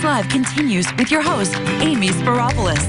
Live continues with your host, Amy Sparopoulos.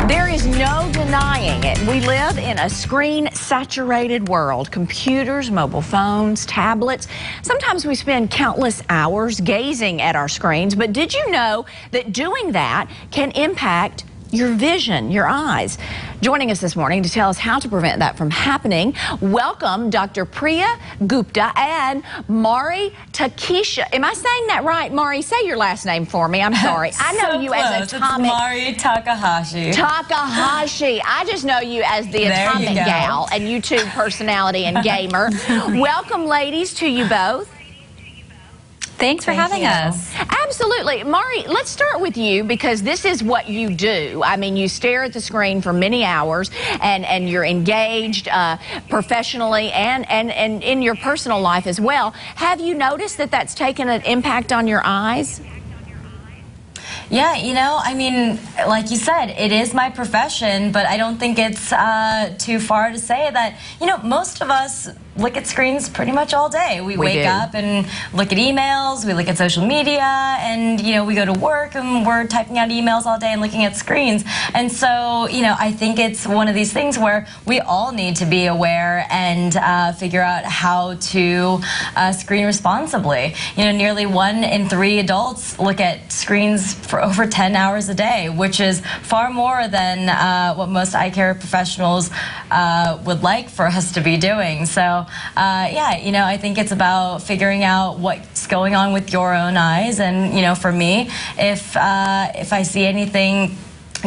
There is no denying it. We live in a screen-saturated world. Computers, mobile phones, tablets. Sometimes we spend countless hours gazing at our screens, but did you know that doing that can impact your vision, your eyes? Joining us this morning to tell us how to prevent that from happening, welcome Dr. Priya Gupta and Mari Takesha. Am I saying that right, Mari? Say your last name for me. I'm sorry. I know you as Atomic. It's Mari Takahashi. Takahashi. I just know you as the Atomic Gal and YouTube personality and gamer. Welcome, ladies, to you both. Thanks for having us. Absolutely. Mari, let's start with you because this is what you do. I mean, you stare at the screen for many hours and you're engaged professionally and in your personal life as well. Have you noticed that that's taken an impact on your eyes? Yeah, you know, I mean, like you said, it is my profession, but I don't think it's too far to say that, you know, most of us look at screens pretty much all day. We wake up and look at emails, we look at social media, and, you know, we go to work and we're typing out emails all day and looking at screens. And so, you know, I think it's one of these things where we all need to be aware and figure out how to screen responsibly. You know, nearly 1 in 3 adults look at screens for over 10 hours a day, which is far more than what most eye care professionals would like for us to be doing. So, yeah, you know, I think it's about figuring out what's going on with your own eyes. And, you know, for me, if I see anything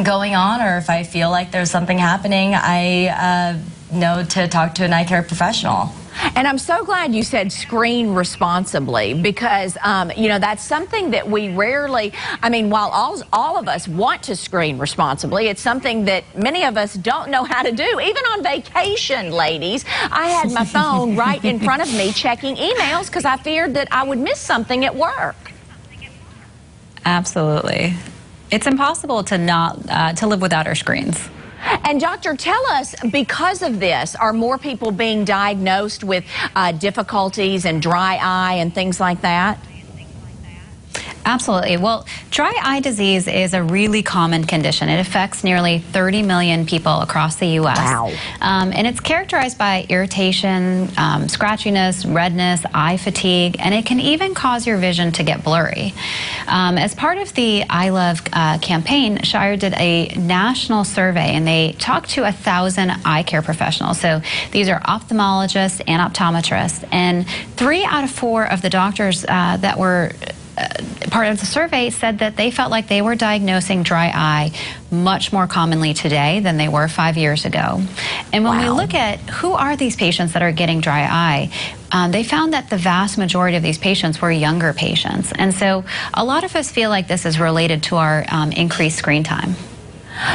going on or if I feel like there's something happening, I know to talk to an eye care professional. And I'm so glad you said screen responsibly because, you know, that's something that we rarely, I mean, while all of us want to screen responsibly, it's something that many of us don't know how to do. Even on vacation, ladies, I had my phone right in front of me checking emails because I feared that I would miss something at work. Absolutely. It's impossible to not to live without our screens. And doctor, tell us, because of this, are more people being diagnosed with difficulties and dry eye and things like that? Absolutely. Well, dry eye disease is a really common condition. It affects nearly 30 million people across the U.S. Wow. And it's characterized by irritation, scratchiness, redness, eye fatigue, and it can even cause your vision to get blurry. As part of the I Love campaign, Shire did a national survey, and they talked to 1,000 eye care professionals. So these are ophthalmologists and optometrists, and 3 out of 4 of the doctors that were part of the survey said that they felt like they were diagnosing dry eye much more commonly today than they were 5 years ago. And when we look at who are these patients that are getting dry eye, they found that the vast majority of these patients were younger patients. And so a lot of us feel like this is related to our increased screen time.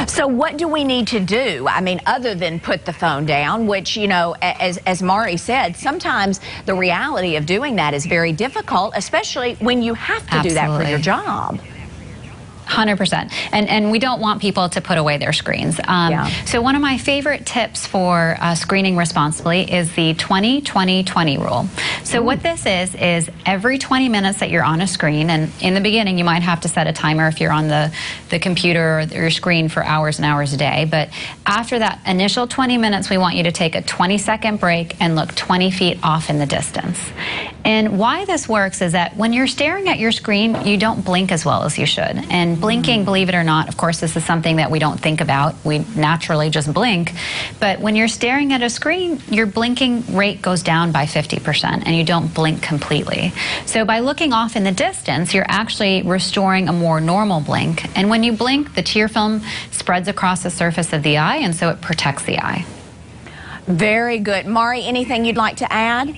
So what do we need to do? I mean, other than put the phone down, which, you know, as Mari said, sometimes the reality of doing that is very difficult, especially when you have to do that for your job. 100%. And we don't want people to put away their screens. So one of my favorite tips for screening responsibly is the 20-20-20 rule. So what this is every 20 minutes that you're on a screen, and in the beginning you might have to set a timer if you're on the computer or your screen for hours and hours a day, but after that initial 20 minutes we want you to take a 20-second break and look 20 feet off in the distance. And why this works is that when you're staring at your screen, you don't blink as well as you should. And blinking, believe it or not, of course, this is something that we don't think about. We naturally just blink. But when you're staring at a screen, your blinking rate goes down by 50%, and you don't blink completely. So by looking off in the distance, you're actually restoring a more normal blink. And when you blink, the tear film spreads across the surface of the eye, and so it protects the eye. Very good. Mari, anything you'd like to add?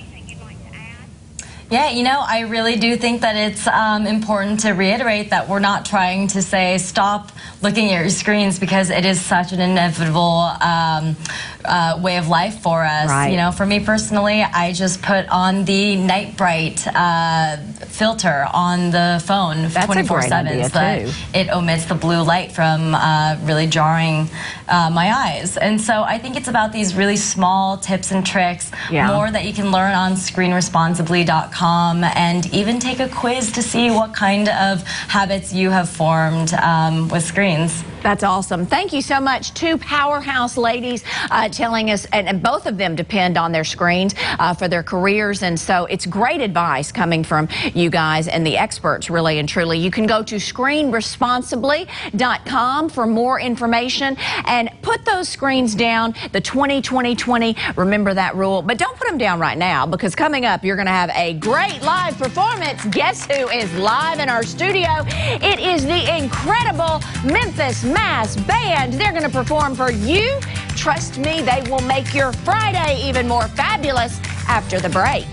Yeah, you know, I really do think that it's important to reiterate that we're not trying to say stop looking at your screens because it is such an inevitable way of life for us. Right. You know, for me personally, I just put on the night bright filter on the phone 24/7 so that it omits the blue light from really jarring my eyes. And so I think it's about these really small tips and tricks, more that you can learn on screenresponsibly.com. screeningresponsibility.com and even take a quiz to see what kind of habits you have formed with screens. That's awesome. Thank you so much. Two powerhouse ladies telling us, and both of them depend on their screens for their careers. And so it's great advice coming from you guys and the experts, really and truly. You can go to screenresponsibly.com for more information and put those screens down. The 20-20-20, remember that rule. But don't put them down right now, because coming up, you're going to have a great live performance. Guess who is live in our studio? It is the incredible Memphis Mass Band. They're going to perform for you. Trust me, they will make your Friday even more fabulous after the break.